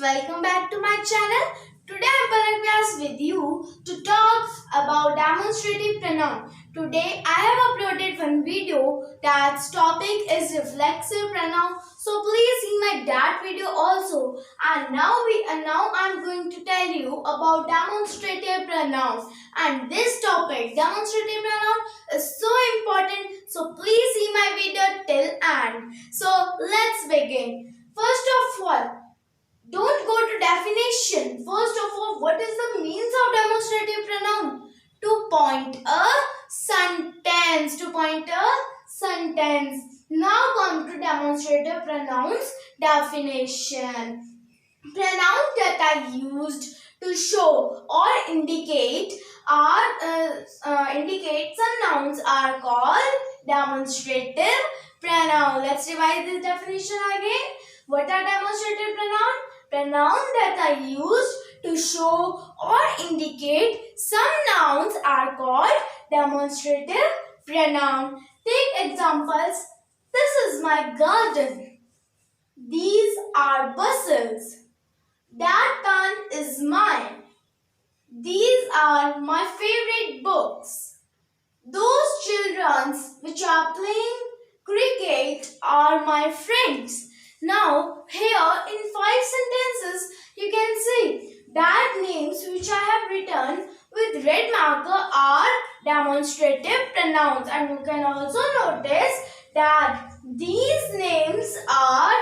welcome back to my channel. Today I'm Palak with you to talk about demonstrative pronoun. Today I have uploaded one video that's topic is reflexive pronoun. So please see that video also. And now I'm going to tell you about demonstrative pronouns. And this topic, demonstrative pronoun, is so important. So please see my video till end. So let's begin. First of all, don't go to definition. First of all, what is the means of demonstrative pronoun? To point a sentence. To point a sentence. Now come to demonstrative pronouns definition. Pronouns that are used to show or indicate some nouns are called demonstrative pronoun. Let's revise this definition again. What are demonstrative pronoun? Pronouns that are used to show or indicate some nouns are called demonstrative pronoun. Take examples. This is my garden. These are buses. That pen is mine. These are my favorite books. Those children which are playing cricket are my friends. Now, here in 5 sentences, you can see that names which I have written with red marker are demonstrative pronouns. And you can also notice that these names are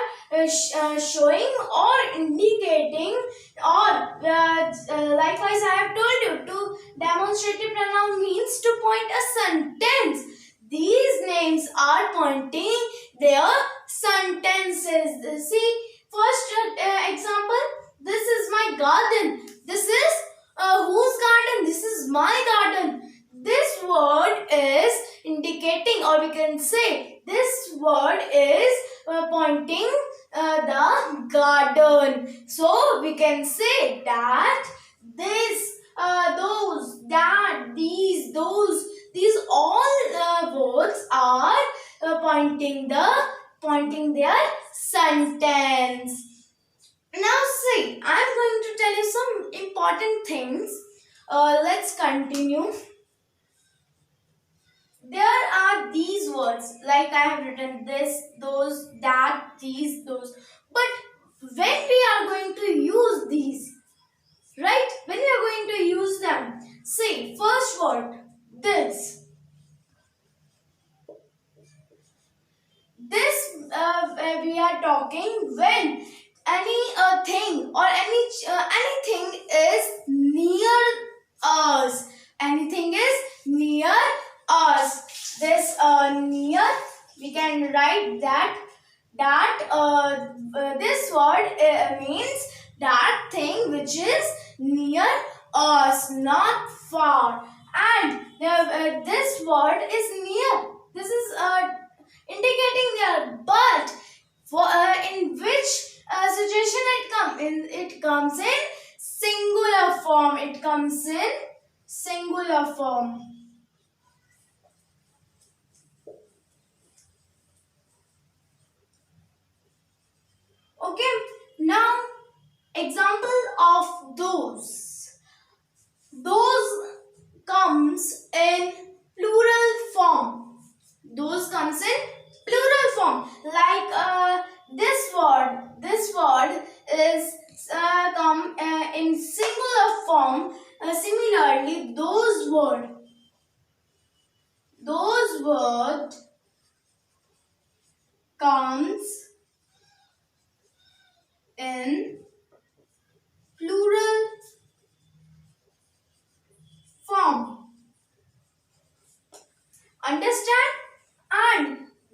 showing or indicating or likewise I have told you to demonstrative pronoun means to point a sentence. These names are pointing their sentences. See, first example, this is my garden. This is whose garden? This is my garden. This word is indicating, or we can say this word is pointing the garden. So we can say that this, those, that, these, those, these all words are pointing their sentence. Now see, I'm going to tell you some important things. Let's continue. There are these words, like I have written this, those, that, these, those. But when we are going to use these, right? When we are going to use them, see, first word, this. This we are talking when any thing or anything is near us. Anything is near us. This near, we can write that this word means that thing which is near us, not far. And this word is near. This is indicating there, but for in which situation it comes in? It comes in singular form. It comes in singular form. Okay. Now, example of those. Those comes in plural form. Those comes in plural form. Like this word is come in singular form. Similarly, those word comes in plural form. Understand? And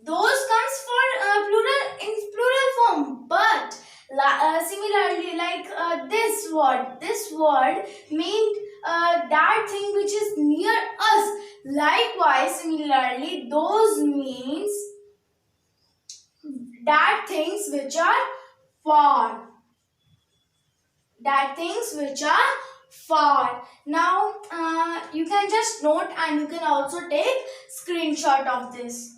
those comes for plural in plural form. But similarly, like this word means that thing which is near us. Likewise, similarly, those means that things which are far. That things which are far. Now you can just note and you can also take screenshot of this.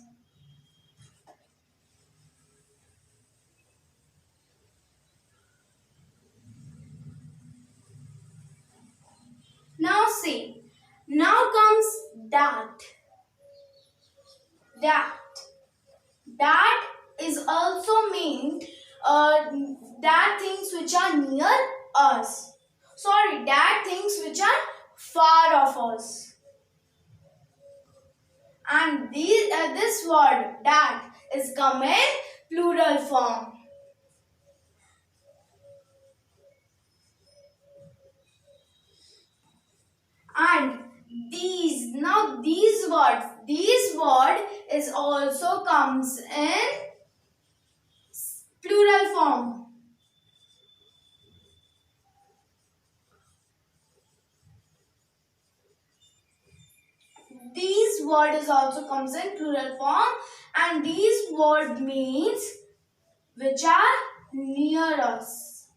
Now see. Now comes that. That is also meant that things which are near us. Sorry, that things which are far of us. And this word that is come in plural form. And these word is also comes in plural form. These word is also comes in plural form, and these word means which are near us.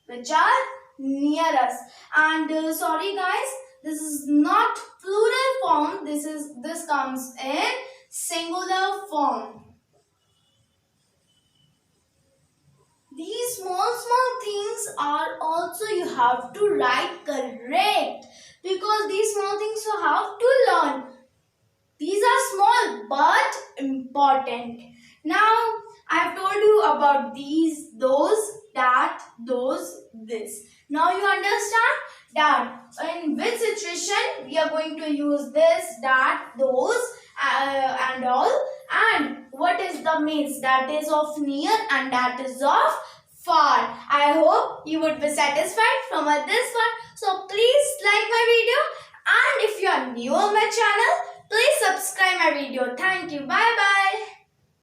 Which are near us. And sorry guys, this is not plural form. This comes in singular form. These small things are also you have to write correct, because these small things you have to learn. These are small but important. Now I have told you about these, those, that, those, this. Now you understand that in which situation we are going to use this, that, those and all, and what is the means, that is of near and that is of far. I hope you would be satisfied from this one. So please like my video, and if you are new on my channel, please subscribe my video. Thank you. Bye bye.